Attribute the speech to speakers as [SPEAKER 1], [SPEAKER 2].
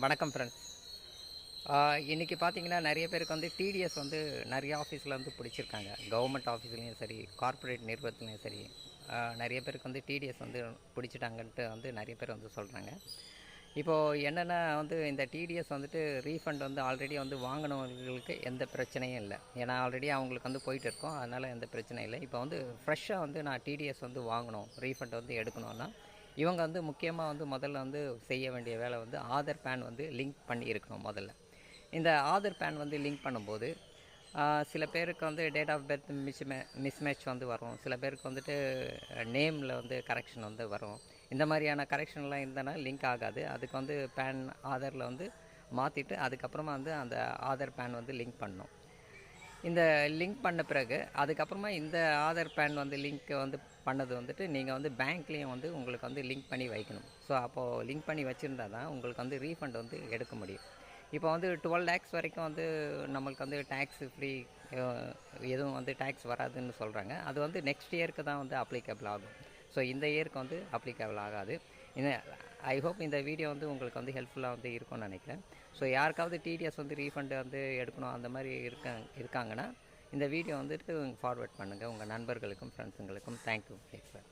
[SPEAKER 1] வணக்கம் ஃப்ரெண்ட்ஸ். இன்றைக்கி பார்த்தீங்கன்னா நிறைய பேருக்கு வந்து டிடிஎஸ் வந்து நிறைய ஆஃபீஸில் வந்து பிடிச்சிருக்காங்க. கவர்மெண்ட் ஆஃபீஸ்லேயும் சரி, கார்ப்பரேட் நிறுவனத்துலேயும் சரி, நிறைய பேருக்கு வந்து டிடிஎஸ் வந்து பிடிச்சிட்டாங்கன்ட்டு வந்து நிறைய பேர் வந்து சொல்கிறாங்க. இப்போது என்னென்னா வந்து இந்த டிடிஎஸ் வந்துட்டு ரீஃபண்ட் வந்து ஆல்ரெடி வந்து வாங்கினவங்களுக்கு எந்த பிரச்சனையும் இல்லை. ஏன்னா ஆல்ரெடி அவங்களுக்கு வந்து போயிட்டு இருக்கோம், அதனால் எந்த பிரச்சனையும் இல்லை. இப்போ வந்து ஃப்ரெஷ்ஷாக வந்து நான் டிடிஎஸ் வந்து வாங்கணும், ரீஃபண்ட் வந்து எடுக்கணும்னா இவங்க வந்து முக்கியமாக வந்து முதல்ல வந்து செய்ய வேண்டிய வேலை வந்து ஆதார் பேன் வந்து லிங்க் பண்ணி இருக்கணும் முதல்ல. இந்த ஆதார் பேன் வந்து லிங்க் பண்ணும்போது சில பேருக்கு வந்து டேட் ஆஃப் பர்த் மிஸ்மேட்ச் வந்து வரும். சில பேருக்கு வந்துட்டு நேமில் வந்து கரெக்ஷன் வந்து வரும். இந்த மாதிரியான கரெக்ஷன்லாம் இருந்தனா லிங்க் ஆகாது. அதுக்கு வந்து பேன் ஆதாரில் வந்து மாற்றிட்டு அதுக்கப்புறமா வந்து அந்த ஆதார் பேன் வந்து லிங்க் பண்ணணும். இந்த லிங்க் பண்ண பிறகு அதுக்கப்புறமா இந்த ஆதார் பேன் வந்து லிங்க் வந்து பண்ணது வந்துட்டு நீங்கள் வந்து பேங்க்லேயும் வந்து உங்களுக்கு வந்து லிங்க் பண்ணி வைக்கணும். ஸோ அப்போது லிங்க் பண்ணி வச்சுருந்தா தான் உங்களுக்கு வந்து ரீஃபண்ட் வந்து எடுக்க முடியும். இப்போ வந்து 12 lakhs வரைக்கும் வந்து நம்மளுக்கு வந்து டேக்ஸ் ஃப்ரீ, எதுவும் வந்து டேக்ஸ் வராதுன்னு சொல்கிறாங்க. அது வந்து நெக்ஸ்ட் இயருக்கு தான் வந்து அப்ளிகபிள் ஆகும். ஸோ இந்த இயருக்கு வந்து அப்ளிகபிள் ஆகாது. ஐ ஹோப் இந்த வீடியோ வந்து உங்களுக்கு வந்து ஹெல்ப்ஃபுல்லாக வந்து இருக்கும்னு நினைக்கிறேன். ஸோ யாருக்காவது டிடிஎஸ் வந்து ரீஃபண்டு வந்து எடுக்கணும் அந்த மாதிரி இருக்காங்கன்னா இந்த வீடியோ வந்துட்டு ஃபார்வேர்ட் பண்ணுங்கள் உங்கள் நண்பர்களுக்கும் ஃப்ரெண்ட்ஸுங்களுக்கும். Thank you sir.